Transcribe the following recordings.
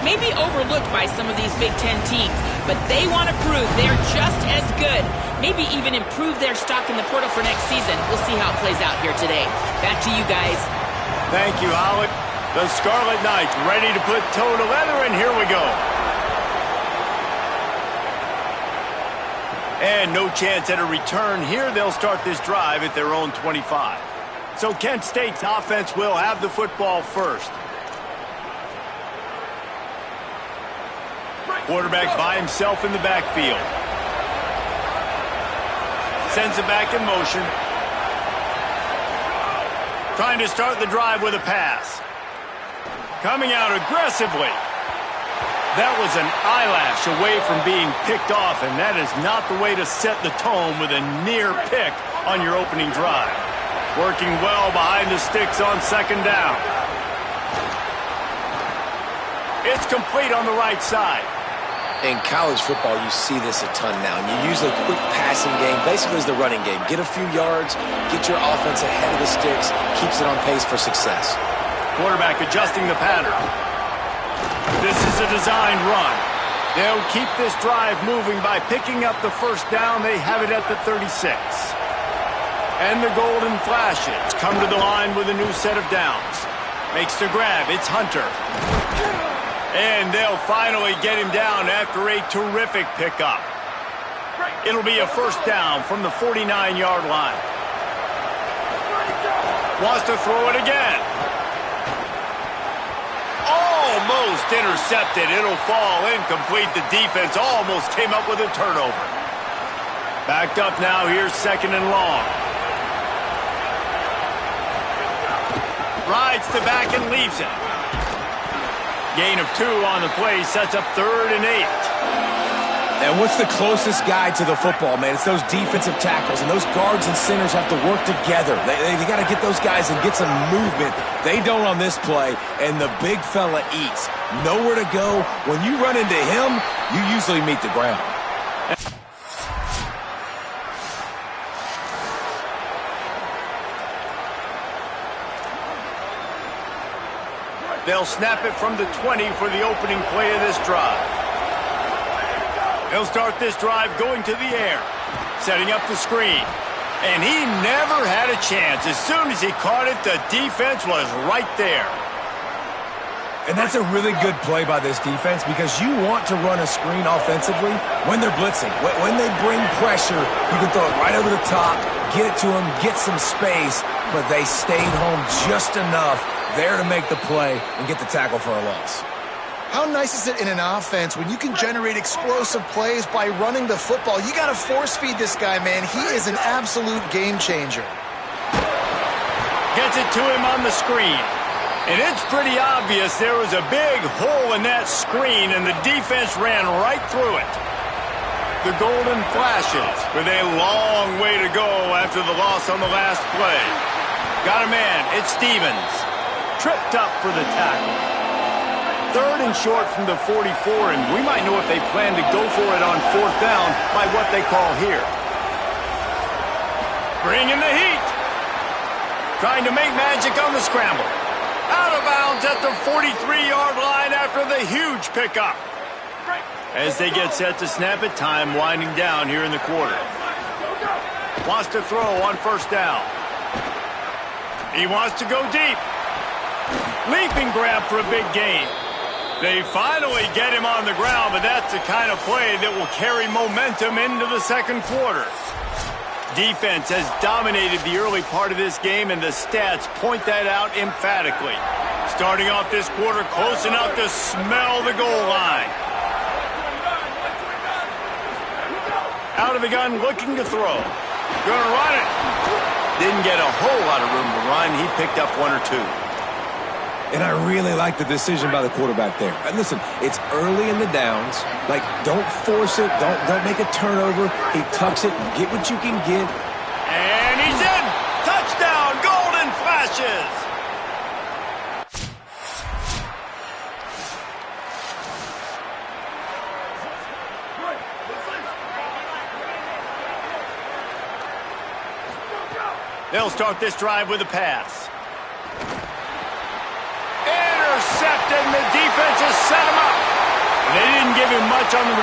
maybe overlooked by some of these Big Ten teams, but they want to prove they're just as good, maybe even improve their stock in the portal for next season. We'll see how it plays out here today. Back to you guys. Thank you, Howard. The Scarlet Knights ready to put toe to leather, and here we go. And no chance at a return here. They'll start this drive at their own 25. So Kent State's offense will have the football first. Quarterback by himself in the backfield. Sends it back in motion. Trying to start the drive with a pass. Coming out aggressively. That was an eyelash away from being picked off, and that is not the way to set the tone with a near pick on your opening drive. Working well behind the sticks on second down. It's complete on the right side. In college football, you see this a ton now. And you use a quick passing game, basically as the running game. Get a few yards, get your offense ahead of the sticks, keeps it on pace for success. Quarterback adjusting the pattern. This is a designed run. They'll keep this drive moving by picking up the first down. They have it at the 36. And the Golden Flashes come to the line with a new set of downs. Makes the grab. It's Hunter. And they'll finally get him down after a terrific pickup. It'll be a first down from the 49-yard line. Wants to throw it again. Almost intercepted. It'll fall incomplete. The defense almost came up with a turnover. Backed up now. Here's second and long. Rides the back and leaves it. Gain of 2 on the play. Sets up 3rd and 8. And what's the closest guy to the football, man? It's those defensive tackles, and those guards and centers have to work together. They got to get those guys and get some movement. They don't on this play, and the big fella eats. Nowhere to go. When you run into him, you usually meet the ground. They'll snap it from the 20 for the opening play of this drive. He'll start this drive going to the air, setting up the screen. And he never had a chance. As soon as he caught it, the defense was right there. And that's a really good play by this defense because you want to run a screen offensively when they're blitzing. When they bring pressure, you can throw it right over the top, get it to them, get some space, but they stayed home just enough there to make the play and get the tackle for a loss. How nice is it in an offense when you can generate explosive plays by running the football? You got to force feed this guy, man. He is an absolute game changer. Gets it to him on the screen. And it's pretty obvious there was a big hole in that screen, and the defense ran right through it. The Golden Flashes with a long way to go after the loss on the last play. Got a man. It's Stevens. Tripped up for the tackle. 3rd and short from the 44, and we might know if they plan to go for it on 4th down by what they call here. Bringing the heat. Trying to make magic on the scramble. Out of bounds at the 43-yard line after the huge pickup. As they get set to snap it, time winding down here in the quarter. Wants to throw on 1st down. He wants to go deep. Leaping grab for a big gain. They finally get him on the ground, but that's the kind of play that will carry momentum into the second quarter. Defense has dominated the early part of this game, and the stats point that out emphatically. Starting off this quarter close enough to smell the goal line. Out of the gun, looking to throw. Gonna run it. Didn't get a whole lot of room to run. He picked up 1 or 2. And I really like the decision by the quarterback there. And listen, it's early in the downs. Like, don't force it. Don't make a turnover. He tucks it. Get what you can get. And he's in. Touchdown, Golden Flashes. They'll start this drive with a pass. Intercepted, and the defense has set him up. much on the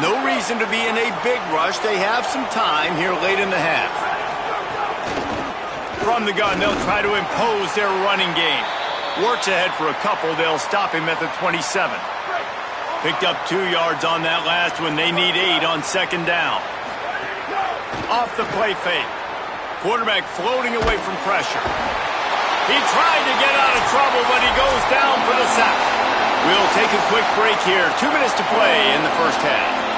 No reason to be in a big rush. They have some time here late in the half. From the gun, they'll try to impose their running game. Works ahead for a couple. They'll stop him at the 27. Picked up 2 yards on that last one. They need 8 on second down. Off the play fake. Quarterback floating away from pressure. He tried to get out of trouble, but he goes down for the sack. We'll take a quick break here. 2 minutes to play in the first half.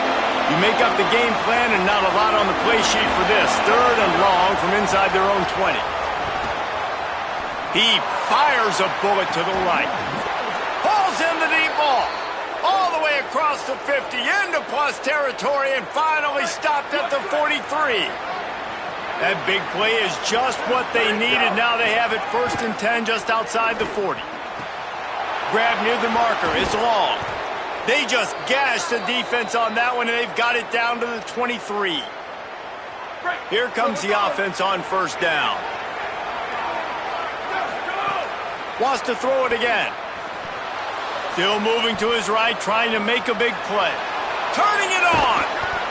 You make up the game plan and not a lot on the play sheet for this. 3rd and long from inside their own 20. He fires a bullet to the right. Pulls in the deep ball. All the way across the 50, into plus territory, and finally stopped at the 43. That big play is just what they needed. Now they have it 1st and 10 just outside the 40. Grab near the marker. It's long. They just gashed the defense on that one, and they've got it down to the 23. Here comes the offense on 1st down. Wants to throw it again. Still moving to his right, trying to make a big play. Turning it on.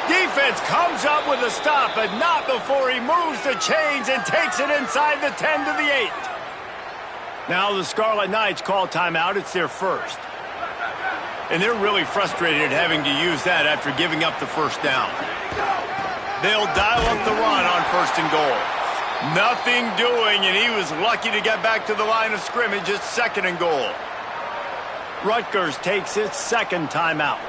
Defense comes up with a stop, but not before he moves the chains and takes it inside the 10 to the 8. Now the Scarlet Knights call timeout. It's their 1st. And they're really frustrated having to use that after giving up the 1st down. They'll dial up the run on 1st and goal. Nothing doing, and he was lucky to get back to the line of scrimmage at 2nd and goal. Rutgers takes its 2nd timeout.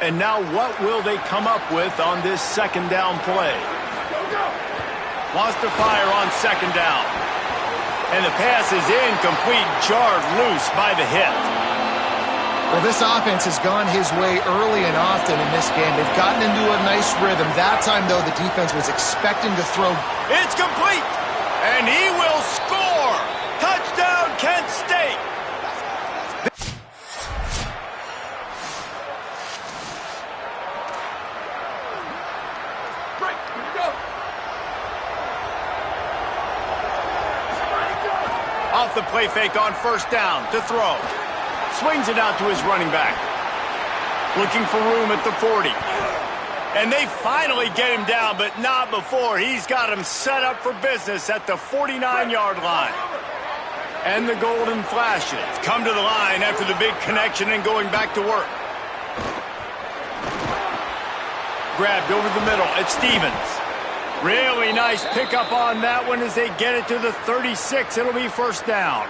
And now what will they come up with on this 2nd down play? Wants to fire on 2nd down. And the pass is incomplete, jarred loose by the hit. Well, this offense has gone his way early and often in this game. They've gotten into a nice rhythm. That time, though, the defense was expecting to throw. It's complete, and he will score. Touchdown, Kent State. Off the play fake on 1st down to throw. Swings it out to his running back. Looking for room at the 40. And they finally get him down, but not before. He's got him set up for business at the 49-yard line. And the golden flashes come to the line after the big connection and going back to work. Grabbed over the middle at Stevens. Really nice pickup on that one as they get it to the 36. It'll be 1st down.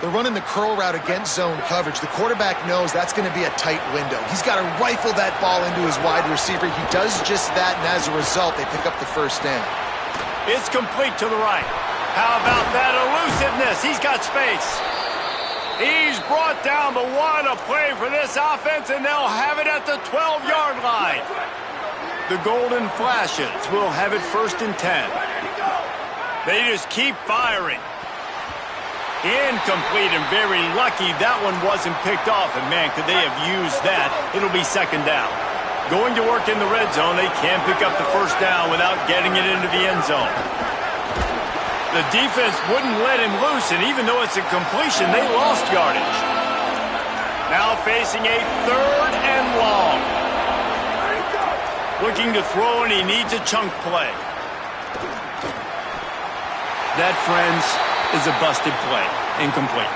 They're running the curl route against zone coverage. The quarterback knows that's going to be a tight window. He's got to rifle that ball into his wide receiver. He does just that, and as a result, they pick up the 1st down. It's complete to the right. How about that elusiveness? He's got space. He's brought down, but what a play for this offense, and they'll have it at the 12-yard line. The golden flashes will have it 1st and 10. They just keep firing. Incomplete, and very lucky that one wasn't picked off. And, man, could they have used that? It'll be 2nd down. Going to work in the red zone. They can't pick up the 1st down without getting it into the end zone. The defense wouldn't let him loose, and even though it's a completion, they lost yardage. Now facing a 3rd and long. Looking to throw, and he needs a chunk play. That, friends, is a busted play. Incomplete.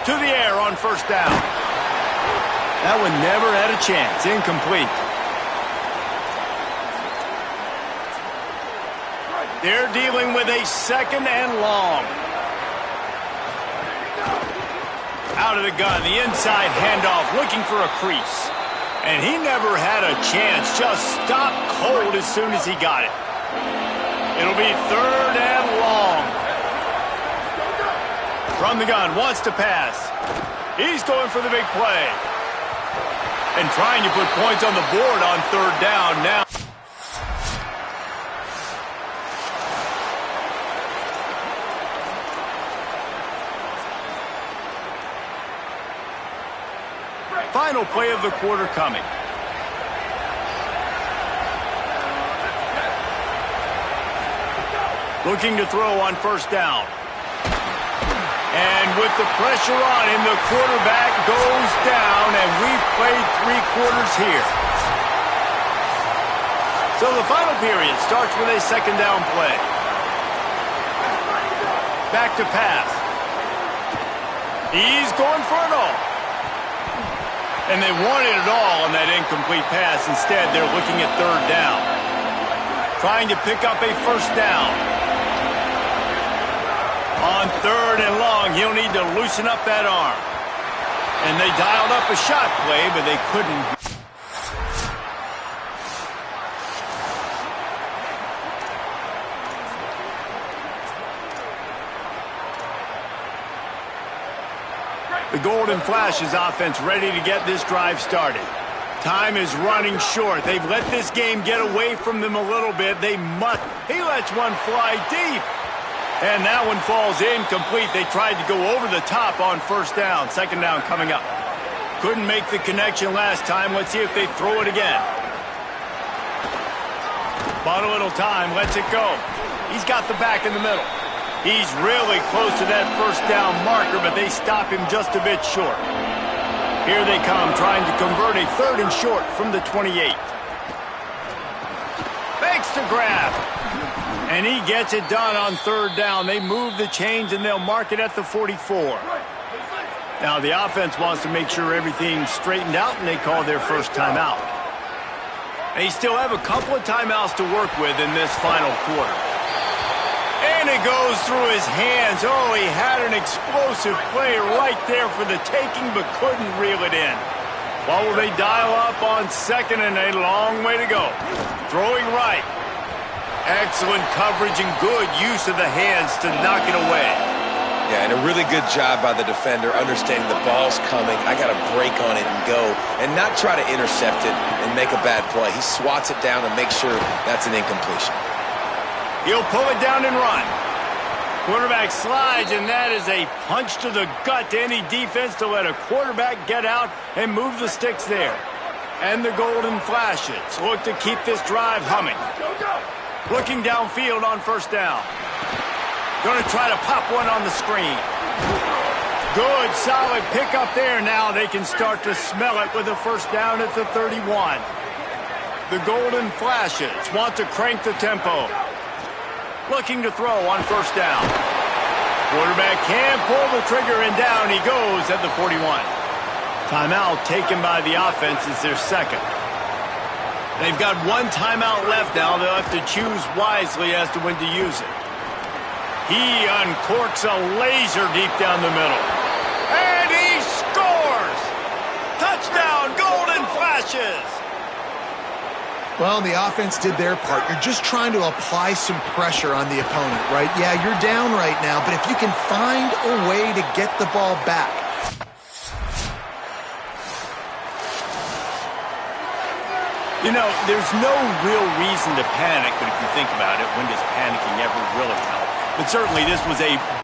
To the air on 1st down. That one never had a chance. Incomplete. They're dealing with a 2nd and long. Out of the gun, the inside handoff, looking for a crease. And he never had a chance, just stopped cold as soon as he got it. It'll be 3rd and long. From the gun, wants to pass. He's going for the big play. And trying to put points on the board on 3rd down now. Final play of the quarter coming. Looking to throw on first down. And with the pressure on him, the quarterback goes down, and we've played 3 quarters here. So the final period starts with a second down play. Back to pass. He's going for it all. And they wanted it all on that incomplete pass. Instead, they're looking at third down. Trying to pick up a first down. On third and long, he'll need to loosen up that arm. And they dialed up a shot play, but they couldn't. The Golden Flash's offense ready to get this drive started. Time is running short. They've let this game get away from them a little bit. They must. He lets one fly deep. And that one falls incomplete. They tried to go over the top on first down. Second down coming up. Couldn't make the connection last time. Let's see if they throw it again. Bought a little time. Lets it go. He's got the back in the middle. He's really close to that first down marker, but they stop him just a bit short. Here they come, trying to convert a third and short from the 28. Thanks to grab. And he gets it done on third down. They move the chains, and they'll mark it at the 44. Now, the offense wants to make sure everything's straightened out, and they call their first timeout. They still have a couple of timeouts to work with in this final quarter. And it goes through his hands. Oh, he had an explosive play right there for the taking, but couldn't reel it in. What will they dial up on second, and a long way to go. Throwing right. Excellent coverage and good use of the hands to knock it away. Yeah, and a really good job by the defender, understanding the ball's coming. I got to break on it and go, and not try to intercept it and make a bad play. He swats it down and makes sure that's an incompletion. He'll pull it down and run. Quarterback slides, and that is a punch to the gut to any defense to let a quarterback get out and move the sticks there. And the Golden Flashes look to keep this drive humming. Looking downfield on first down. Going to try to pop one on the screen. Good, solid pickup there. Now they can start to smell it with a first down at the 31. The Golden Flashes want to crank the tempo. Looking to throw on first down. Quarterback can pull the trigger, and down he goes at the 41. Timeout taken by the offense is their second. They've got one timeout left now. They'll have to choose wisely as to when to use it. He uncorks a laser deep down the middle. And he scores! Touchdown, Golden Flashes! Well, the offense did their part. You're just trying to apply some pressure on the opponent, right? Yeah, you're down right now, but if you can find a way to get the ball back. You know, there's no real reason to panic, but if you think about it, when does panicking ever really help? But certainly this was a